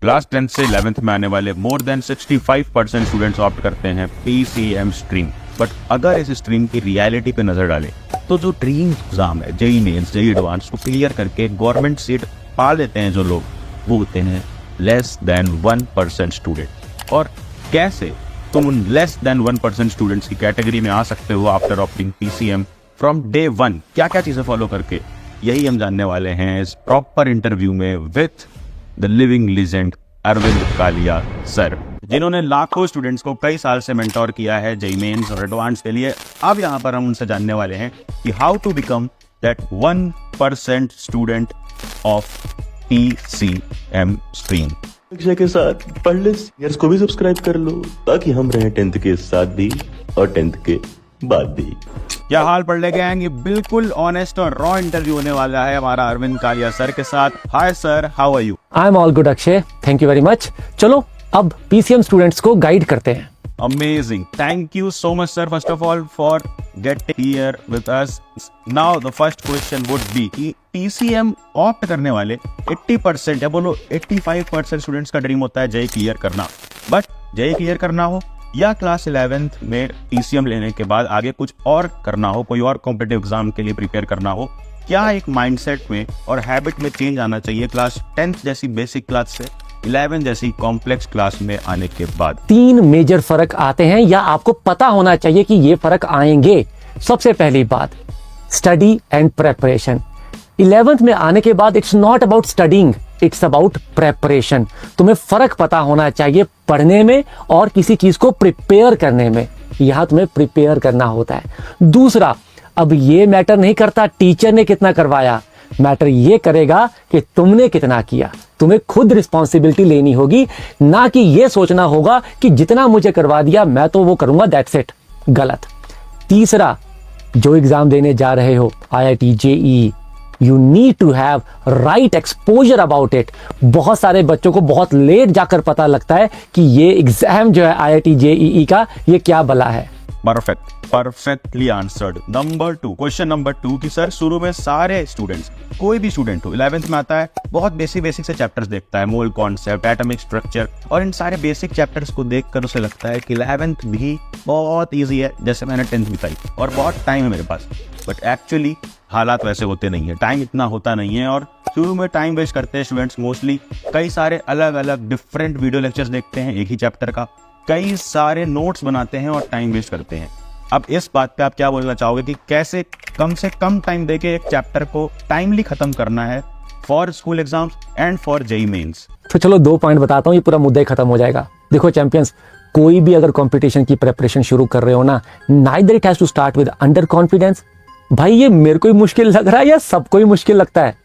Class 10 से 11th में आने वाले मोर देन 65% स्टूडेंट्स ऑप्ट करते हैं PCM स्ट्रीम। बट अगर इस स्ट्रीम की रियलिटी पे नजर डालें तो जो ड्रीम एग्जाम है जेईई मेंस जेईई एडवांस को क्लियर करके गवर्नमेंट सीट पा लेते हैं जो लोग, वो होते हैं लेस देन 1% स्टूडेंट। और कैसे तुम उन लेस देन 1% स्टूडेंट्स की कैटेगरी में आ सकते हो after opting PCM from day 1, क्या क्या चीजें फॉलो करके, यही हम जानने वाले हैं इस प्रॉपर इंटरव्यू में with the living legend Arvind Kalia sir, जिन्होंने लाखों स्टूडेंट्स को कई साल से मेंटोर किया है जेईई मेंस और एडवांस के लिए। अब यहाँ पर हम उनसे जानने वाले हैं कि how to become that 1% student of PCM stream. परीक्षा के साथ पढ़ ले सीनियर्स को भी सब्सक्राइब कर लो ताकि हम रहें 10th के साथ भी और 10th के बाद भी। क्या हाल पढ़ ले गए, ये बिल्कुल ऑनेस्ट और रॉ इंटरव्यू होने वाला है हमारा अरविंद कालिया सर के साथ। Hi sir, how are you? I am all good Akshay, thank you very much. चलो अब PCM स्टूडेंट्स को गाइड करते हैं। Amazing. Thank you so much, sir, first of all, for getting here with us. Now, the first question would be कि PCM opt करने वाले 80% या बोलो 85% स्टूडेंट्स का ड्रीम होता है जेईई क्लियर करना। बट जेईई क्लियर करना हो या क्लास 11th में PCM लेने के बाद आगे कुछ और करना हो, कोई और कॉम्पिटिटिव एग्जाम के लिए प्रिपेयर करना हो, क्या एक माइंडसेट में और हैबिट में चेंज आना चाहिए क्लास 10th जैसी बेसिक क्लास से 11 जैसी कॉम्प्लेक्स क्लास में आने के बाद? 3 मेजर फर्क आते हैं या आपको पता होना चाहिए कि ये फर्क आएंगे। सबसे पहली बात, स्टडी एंड प्रेपरेशन। 11th में आने के बाद it's not about studying, it's about preparation. तुम्हें फर्क पता होना चाहिए पढ़ने में और किसी चीज को प्रिपेयर करने में। यहां तुम्हें प्रिपेयर करना होता है। दूसरा, अब ये मैटर नहीं करता टीचर ने कितना करवाया, मैटर ये करेगा कि तुमने कितना किया। तुम्हें खुद रिस्पॉन्सिबिलिटी लेनी होगी, ना कि ये सोचना होगा कि जितना मुझे करवा दिया मैं तो वो करूंगा, दैट्स इट। गलत। तीसरा, जो एग्जाम देने जा रहे हो IIT JEE, you need to have right exposure about it. बहुत सारे बच्चों को बहुत लेट जाकर पता लगता है कि ये एग्जाम जो है IIT JEE का, ये क्या भला है। Perfectly answered. क्वेश्चन नंबर 2 कि सर शुरू में सारे स्टूडेंट्स, कोई भी स्टूडेंट हो 11th में आता है, बहुत बेसिक से चैप्टर्स देखता है, मोल कॉन्सेप्ट, एटॉमिक स्ट्रक्चर, और इन सारे बेसिक चैप्टर्स को देखकर उसे लगता है कि 11th भी बहुत ईजी है जैसे मैंने 10th बिताई और बहुत टाइम है मेरे पास। बट एक्चुअली हालात वैसे होते नहीं है, टाइम इतना होता नहीं है और शुरू में टाइम वेस्ट करते हैं स्टूडेंट्स। मोस्टली कई सारे अलग अलग डिफरेंट वीडियो लेक्चर्स देखते हैं एक ही चैप्टर का, कई सारे नोट्स बनाते हैं और टाइम वेस्ट करते हैं। अब इस बात पे आप क्या बोलना चाहोगे कि कैसे कम से कम टाइम देके एक चैप्टर को टाइमली खत्म करना है for school exams and for JEE mains? तो चलो 2 पॉइंट बताता हूँ, ये पूरा मुद्दा ही खत्म हो जाएगा। देखो चैंपियंस, कोई भी अगर कंपटीशन की प्रेपरेशन शुरू कर रहे हो ना, neither it has to start with under confidence, भाई ये मेरे को ही मुश्किल लग रहा है या सबको ही मुश्किल लगता है,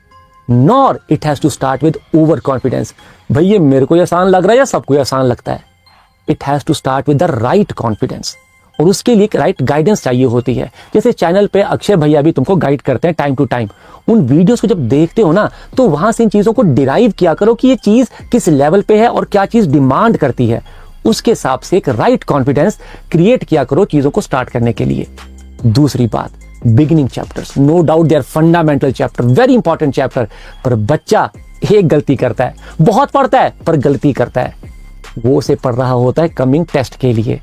nor it has to start with over confidence, भाई ये मेरे को ही आसान लग रहा है या सबको ही आसान लगता है। It has to start with the right confidence, और उसके लिए एक राइट गाइडेंस चाहिए होती है। जैसे चैनल पे अक्षय भैया भी तुमको गाइड करते हैं टाइम टू टाइम। उन वीडियोस को जब देखते हो ना, तो वहां से इन चीजों को डिराइव किया करो कि ये चीज किस लेवल पे है और क्या चीज डिमांड करती है। उसके हिसाब से एक राइट कॉन्फिडेंस क्रिएट किया करो चीजों को स्टार्ट करने के लिए। दूसरी बात, beginning chapters, no doubt they are fundamental chapter, very important chapter, पर बच्चा एक गलती करता है, बहुत पढ़ता है पर गलती करता है, वो उसे पढ़ रहा होता है कमिंग टेस्ट के लिए।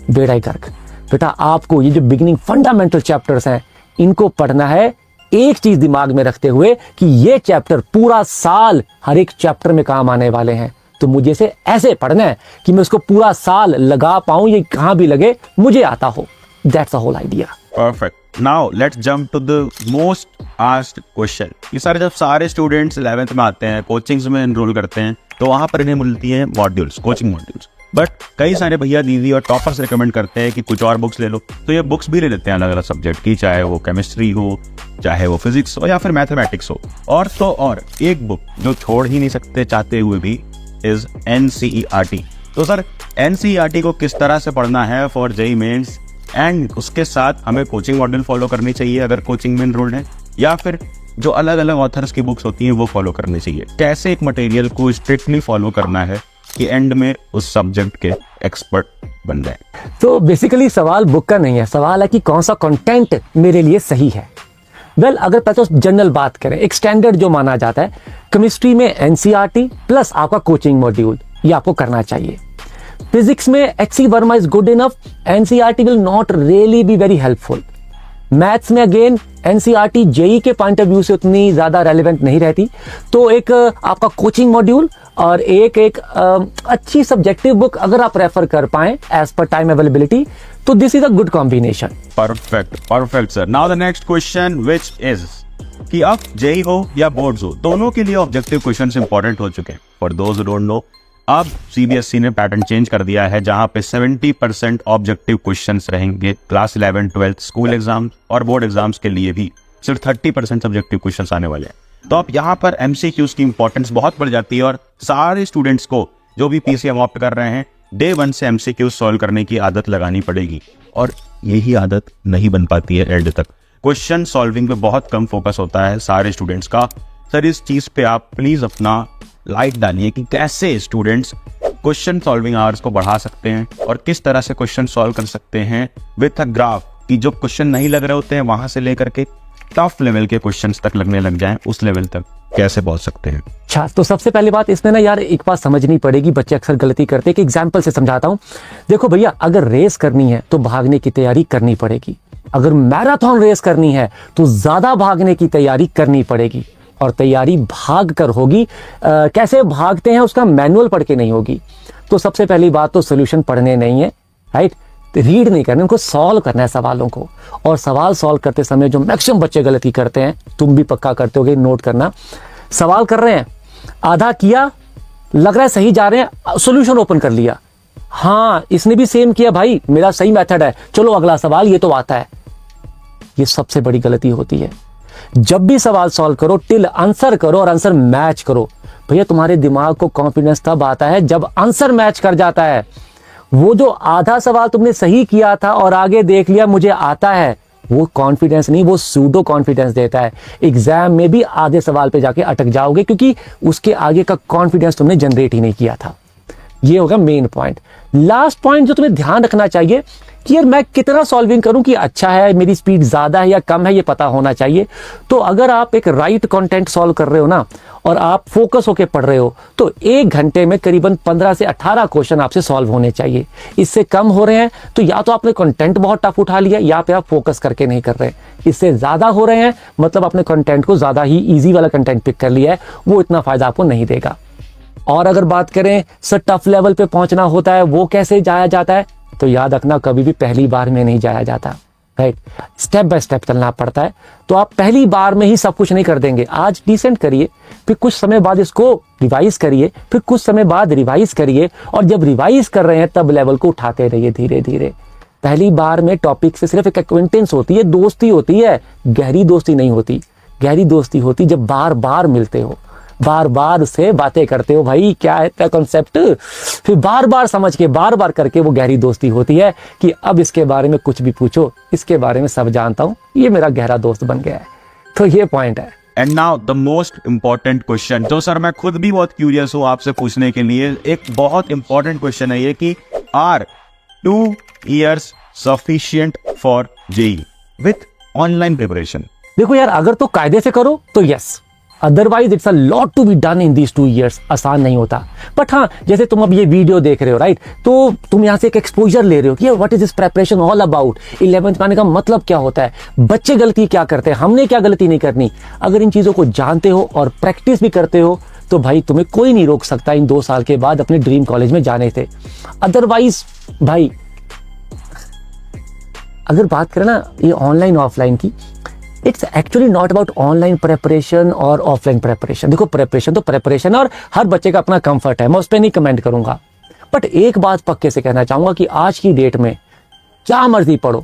बेड़ा गर्क, बेटा आपको ये जो बिगिनिंग फंडामेंटल चैप्टर्स हैं, इनको पढ़ना है एक चीज दिमाग में रखते हुए कि ये चैप्टर पूरा साल हर एक चैप्टर में काम आने वाले हैं। तो मुझे इसे ऐसे पढ़ना है कि मैं उसको पूरा साल लगा पाऊं, ये कहां भी लगे मुझे आता हो। That's the whole idea. Perfect. Now let's jump to the most asked question. ये सारे जब सारे स्टूडेंट्स 11th में आते हैं, कोचिंग्स में एनरोल करते हैं, तो वहां पर इन्हें मिलती है मॉड्यूल्स, कोचिंग मॉड्यूल्स। बट कई सारे भैया दीदी और टॉपर्स रिकमेंड करते हैं कि कुछ और बुक्स ले लो, तो ये बुक्स भी ले लेते हैं अलग अलग सब्जेक्ट की, चाहे वो केमिस्ट्री हो, चाहे वो फिजिक्स हो या फिर मैथमेटिक्स हो। और तो और एक बुक जो छोड़ ही नहीं सकते चाहते हुए भी इज NCERT। तो सर NCERT को किस तरह से पढ़ना है फॉर जेईई मेंस, एंड उसके साथ हमें कोचिंग मॉड्यूल फॉलो करनी चाहिए अगर कोचिंग में एनरोल्ड है, या फिर जो अलग अलग ऑथर्स की बुक्स होती हैं वो फॉलो करनी चाहिए? कैसे एक मटेरियल को स्ट्रिक्टली फॉलो करना है कि एंड में उस सब्जेक्ट के एक्सपर्ट बन जाए? तो बेसिकली सवाल बुक का नहीं है, सवाल है कि कौन सा कंटेंट मेरे लिए सही है। वेल अगर पहले तो जनरल बात करें, एक स्टैंडर्ड जो माना जाता है केमिस्ट्री में एनसीईआरटी प्लस आपका कोचिंग मॉड्यूल, ये आपको करना चाहिए। फिजिक्स में HC Verma is good enough, NCERT will not really be very helpful. Maths में अगेन एनसीईआरटी जेई के पॉइंट ऑफ व्यू से उतनी ज्यादा रेलेवेंट नहीं रहती, तो एक आपका कोचिंग मॉड्यूल और एक अच्छी सब्जेक्टिव बुक अगर आप रेफर कर पाए एज पर टाइम अवेलेबिलिटी, तो this is a good combination. Perfect sir. Now the next question which is कि अब जेई हो या बोर्ड्स हो, दोनों के लिए ऑब्जेक्टिव क्वेश्चंस इंपॉर्टेंट हो चुके हैं। For those who don't know, अब सीबीएसई ने पैटर्न चेंज कर दिया है जहां पे 70% ऑब्जेक्टिव क्वेश्चंस रहेंगे क्लास 11, 12 स्कूल एग्जाम्स और बोर्ड एग्जाम्स के लिए भी सिर्फ 30% सब्जेक्टिव क्वेश्चंस आने वाले हैं। तो अब यहाँ पर एमसीक्यूज की इंपॉर्टेंस बहुत बढ़ जाती है और सारे स्टूडेंट्स को जो भी पीसीएम ऑप्ट कर रहे हैं डे 1 से एमसीक्यूज सॉल्व करने की आदत लगानी पड़ेगी, और यही आदत नहीं बन पाती है एंड तक। क्वेश्चन सॉल्विंग पे बहुत कम फोकस होता है सारे स्टूडेंट्स का। सर इस चीज पे आप प्लीज अपना लाइट डालिए कि कैसे स्टूडेंट्स क्वेश्चन सॉल्विंग आवर्स को बढ़ा सकते हैं और किस तरह से क्वेश्चन सॉल्व कर सकते हैं विथ अ ग्राफ, कि जो क्वेश्चन नहीं लग रहे होते हैं वहां से लेकर के टफ लेवल के क्वेश्चंस तक लगने लग जाएं, उस लेवल तक कैसे पहुंच सकते हैं। अच्छा, तो सबसे पहली बात इसमें ना यार एक बात समझनी पड़ेगी, बच्चे अक्सर गलती करते हैं कि एग्जाम्पल से समझाता हूं। देखो भैया, अगर रेस करनी है तो भागने की तैयारी करनी पड़ेगी, अगर मैराथन रेस करनी है तो ज्यादा भागने की तैयारी करनी पड़ेगी, और तैयारी भाग कर होगी। कैसे भागते हैं उसका मैनुअल पढ़ के नहीं होगी। तो सबसे पहली बात तो सोल्यूशन पढ़ने नहीं है, राइट, रीड नहीं करना, उनको सॉल्व करना है सवालों को। और सवाल सॉल्व करते समय जो मैक्सिमम बच्चे गलती करते हैं, तुम भी पक्का करते होगे, नोट करना, सवाल कर रहे हैं, आधा किया, लग रहा है सही जा रहे हैं, सॉल्यूशन ओपन कर लिया, हाँ इसने भी सेम किया, भाई मेरा सही मेथड है, चलो अगला सवाल ये तो आता है। ये सबसे बड़ी गलती होती है। जब भी सवाल सॉल्व करो टिल आंसर करो और आंसर मैच करो। भैया तुम्हारे दिमाग को कॉन्फिडेंस तब आता है जब आंसर मैच कर जाता है। वो जो आधा सवाल तुमने सही किया था और आगे देख लिया मुझे आता है, वो कॉन्फिडेंस नहीं, वो सूडो कॉन्फिडेंस देता है। एग्जाम में भी आधे सवाल पे जाके अटक जाओगे क्योंकि उसके आगे का कॉन्फिडेंस तुमने जनरेट ही नहीं किया था। ये होगा मेन पॉइंट। लास्ट पॉइंट जो तुम्हें ध्यान रखना चाहिए कि यार मैं कितना सॉल्विंग करूं कि अच्छा है, मेरी स्पीड ज्यादा है या कम है, ये पता होना चाहिए। तो अगर आप एक राइट कंटेंट सॉल्व कर रहे हो ना और आप फोकस होके पढ़ रहे हो तो 1 घंटे में करीबन 15 से 18 क्वेश्चन आपसे सॉल्व होने चाहिए। इससे कम हो रहे हैं तो या तो आपने कंटेंट बहुत टफ उठा लिया या पे आप फोकस करके नहीं कर रहे। इससे ज्यादा हो रहे हैं मतलब अपने कंटेंट को ज्यादा ही ईजी वाला कंटेंट पिक कर लिया है, वो इतना फायदा आपको नहीं देगा। और अगर बात करें सर टफ लेवल पे पहुंचना होता है, वो कैसे जाया जाता है, तो याद रखना कभी भी पहली बार में नहीं जाया जाता, राइट, स्टेप बाय स्टेप चलना पड़ता है। तो आप पहली बार में ही सब कुछ नहीं कर देंगे। आज डिसेंट करिए, फिर कुछ समय बाद इसको रिवाइज करिए, फिर कुछ समय बाद रिवाइज करिए, और जब रिवाइज कर रहे हैं तब लेवल को उठाते रहिए धीरे धीरे। पहली बार में टॉपिक से सिर्फ एक एक्वेंटेंस होती है, दोस्ती होती है, गहरी दोस्ती नहीं होती। गहरी दोस्ती होती जब बार बार मिलते हो, बार बार उससे बातें करते हो, भाई क्या है कॉन्सेप्ट, फिर बार बार समझ के बार बार करके वो गहरी दोस्ती होती है कि अब इसके बारे में कुछ भी पूछो, इसके बारे में सब जानता हूं, ये मेरा गहरा दोस्त बन गया है। तो ये पॉइंट है। And now the most important question, जो सर मैं खुद भी बहुत क्यूरियस हूं आपसे पूछने के लिए। एक बहुत इंपॉर्टेंट क्वेश्चन है ये कि are 2 years sufficient for JEE with online preparation? देखो यार, अगर तो कायदे से करो तो yes, otherwise it's a lot to be done in these 2 years। आसान नहीं होता, बट हाँ जैसे तुम अब ये वीडियो देख रहे हो, राइट, तो तुम यहाँ से एक एक्सपोजर ले रहे हो कि what is this preparation all about, 11th में आने का मतलब क्या होता है, बच्चे गलती क्या करते हैं, हमने क्या गलती नहीं करनी। अगर इन चीजों को जानते हो और प्रैक्टिस भी करते हो तो भाई तुम्हें कोई नहीं रोक सकता इन 2 साल के बाद अपने ड्रीम कॉलेज में जाने से। अदरवाइज भाई अगर बात करें ना ये ऑनलाइन ऑफलाइन की, it's actually not about online preparation और ऑफलाइन प्रेपरेशन। देखो प्रेपरेशन तो प्रेपरेशन और हर बच्चे का अपना कंफर्ट है, मैं उस पर नहीं कमेंट करूंगा। बट एक बात पक्के से कहना चाहूंगा कि आज की डेट में क्या मर्जी पढ़ो,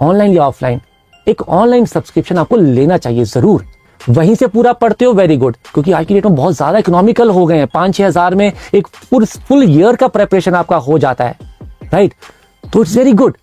ऑनलाइन या ऑफलाइन, एक ऑनलाइन सब्सक्रिप्शन आपको लेना चाहिए जरूर। वहीं से पूरा पढ़ते हो वेरी गुड, क्योंकि आज की डेट में बहुत ज्यादा इकोनॉमिकल हो गए हैं। 5-6 हज़ार में एक फुल ईयर का प्रेपरेशन आपका हो जाता है, राइट, तो इट्स वेरी गुड।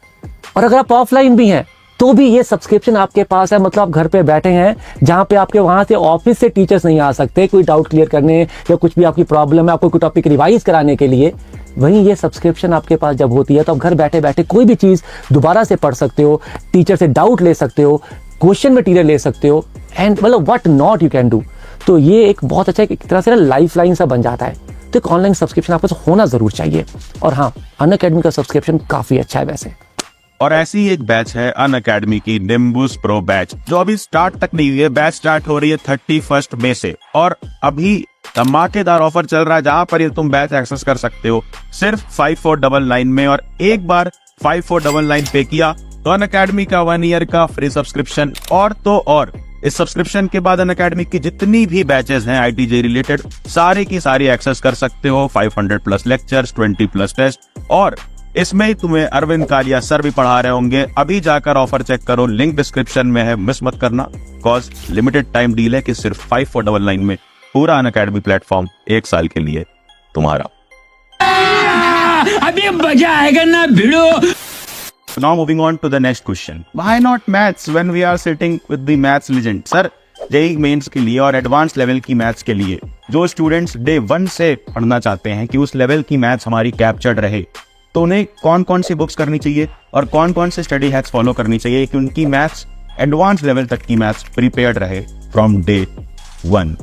और अगर आप ऑफलाइन भी हैं तो भी ये सब्सक्रिप्शन आपके पास है, मतलब आप घर पे बैठे हैं जहां पे आपके वहां से ऑफिस से टीचर्स नहीं आ सकते कोई डाउट क्लियर करने या कुछ भी आपकी प्रॉब्लम है, आपको कोई टॉपिक रिवाइज कराने के लिए। वहीं ये सब्सक्रिप्शन आपके पास जब होती है तो आप घर बैठे बैठे कोई भी चीज दोबारा से पढ़ सकते हो, टीचर से डाउट ले सकते हो, क्वेश्चन मटेरियल ले सकते हो, एंड मतलब what not you can do. तो ये एक बहुत अच्छा एक तरह से ना लाइफ लाइन सा बन जाता है। तो एक ऑनलाइन सब्सक्रिप्शन आपके पास होना जरूर चाहिए। और हाँ, अनअकैडमी का सब्सक्रिप्शन काफी अच्छा है वैसे। और ऐसी ही एक बैच है अनअकैडमी की निम्बुस प्रो बैच, जो अभी स्टार्ट तक नहीं हुई है। बैच स्टार्ट हो रही है 31 मई से, और अभी धमाकेदार ऑफर चल रहा है जहां पर ये तुम बैच एक्सेस कर सकते हो सिर्फ 5499 में। और एक बार 5499 पे किया तो अनअकैडमी का 1 ईयर का फ्री सब्सक्रिप्शन। और तो और इस सब्सक्रिप्शन के बाद अनअकैडमी की जितनी भी बैचेस हैं IIT रिलेटेड, सारी की सारी एक्सेस कर सकते हो। 500+ लेक्चर्स, 20+ टेस्ट, और इसमें तुम्हें अरविंद कालिया सर भी पढ़ा रहे होंगे। अभी जाकर ऑफर चेक करो, लिंक डिस्क्रिप्शन में है, मिस मत करना। कॉज लिमिटेड टाइम डील है कि सिर्फ 5499 में पूरा अनअकैडमी प्लेटफॉर्म 1 साल के लिए तुम्हारा। अभी मजा आएगा ना भिड़ो। Now moving on to the next question. Why not maths when we are sitting with the maths legend? Sir, JEE mains के लिए और एडवांस लेवल की मैथ्स के लिए जो स्टूडेंट्स डे 1 से पढ़ना चाहते हैं कि उस लेवल की मैथ्स हमारी कैप्चर्ड रहे, तो उन्हें कौन कौन सी बुक्स करनी चाहिए और कौन कौन से स्टडी हैक्स फॉलो करनी चाहिए कि उनकी मैथ्स एडवांस लेवल तक की मैथ्स प्रिपेयर्ड रहे फ्रॉम डे 1?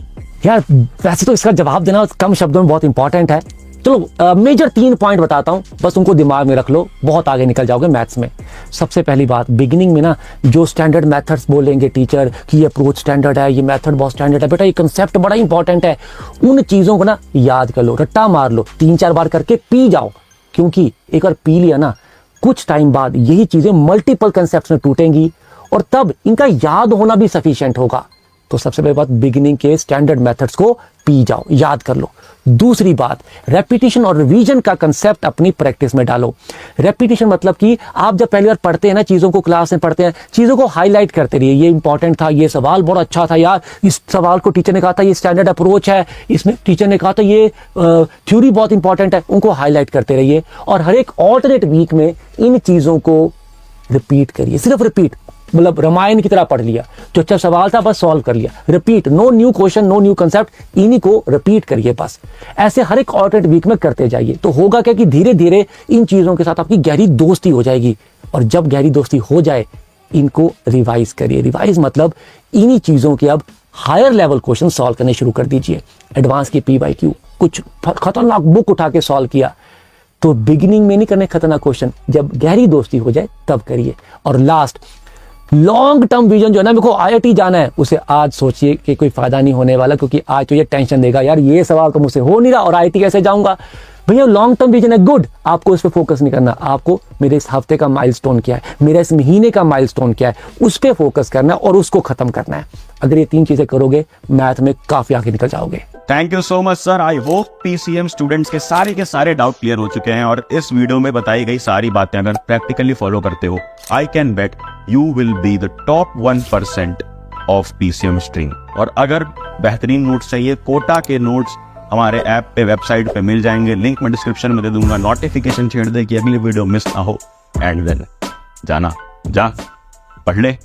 यार वैसे तो इसका जवाब देना कम शब्दों में बहुत इंपॉर्टेंट है। चलो मेजर 3 पॉइंट बताता हूं, बस उनको दिमाग में रख लो, बहुत आगे निकल जाओगे मैथ्स में। सबसे पहली बात, बिगिनिंग में ना जो स्टैंडर्ड मेथड्स बोलेंगे टीचर कि ये अप्रोच स्टैंडर्ड है, ये मेथड बहुत स्टैंडर्ड है, बेटा ये कंसेप्ट बड़ा इंपॉर्टेंट है, उन चीजों को ना याद कर लो, रट्टा मार लो, 3-4 बार करके पी जाओ। क्योंकि एक बार पी लिया ना, कुछ टाइम बाद यही चीजें मल्टीपल कंसेप्ट्स में टूटेंगी और तब इनका याद होना भी सफिशिएंट होगा। तो सबसे पहली बात, बिगिनिंग के स्टैंडर्ड मेथड्स को पी जाओ, याद कर लो। दूसरी बात, रेपिटेशन और रिवीजन का कंसेप्ट अपनी प्रैक्टिस में डालो। रेपिटेशन मतलब कि आप जब पहली बार पढ़ते हैं ना, चीजों को क्लास में पढ़ते हैं, चीजों को हाईलाइट करते रहिए। ये इंपॉर्टेंट था, ये सवाल बहुत अच्छा था यार, इस सवाल को टीचर ने कहा था ये स्टैंडर्ड अप्रोच है, इसमें टीचर ने कहा था ये थ्योरी बहुत इंपॉर्टेंट है, उनको हाईलाइट करते रहिए। और हर एक ऑल्टरनेट वीक में इन चीजों को रिपीट करिए, सिर्फ रिपीट। मतलब रामायण की तरह पढ़ लिया, जो अच्छा सवाल था बस सॉल्व कर लिया, repeat, no new question, no new concept, इन्हीं को रिपीट करिए बस। ऐसे हर एक ऑल्टरनेट वीक में करते जाइए, तो होगा क्या कि धीरे धीरे इन चीजों के साथ आपकी गहरी दोस्ती हो जाएगी। और जब गहरी दोस्ती हो जाए, इनको रिवाइज करिए। रिवाइज मतलब इन्हीं चीजों के अब हायर लेवल क्वेश्चन सॉल्व करने शुरू कर दीजिए। एडवांस की PYQ कुछ खतरनाक बुक उठा के सॉल्व किया, तो बिगिनिंग में नहीं करने खतरनाक क्वेश्चन, जब गहरी दोस्ती हो जाए तब करिए। और लास्ट, लॉन्ग टर्म विजन जो है ना, मेरे को IIT जाना है, उसे आज सोचिए कि कोई फायदा नहीं होने वाला, क्योंकि आज तो ये टेंशन देगा, यार ये सवाल तो मुझसे हो नहीं रहा और IIT कैसे जाऊंगा। भैया लॉन्ग टर्म विजन है, गुड, आपको इस पे फोकस नहीं करना। आपको मेरे इस हफ्ते का माइलस्टोन क्या है, मेरा इस महीने का माइलस्टोन क्या है, उस पे फोकस करना है और उसको खत्म करना है। अगर ये 3 चीजें करोगे, मैथ में काफी आगे निकल जाओगे। Thank you so much sir. I hope PCM students के सारे डाउट क्लियर हो चुके हैं, और इस वीडियो में बताई गई सारी बातें अगर प्रैक्टिकली फॉलो करते हो, I can bet you will be the top 1% of PCM stream. और अगर बेहतरीन नोट्स चाहिए, कोटा के नोट्स हमारे ऐप पे, वेबसाइट पे मिल जाएंगे, लिंक मैं डिस्क्रिप्शन में दे दूंगा। नोटिफिकेशन छेड़ दे कि अगली वीडियो मिस ना हो, एंड देन जा पढ़ ले।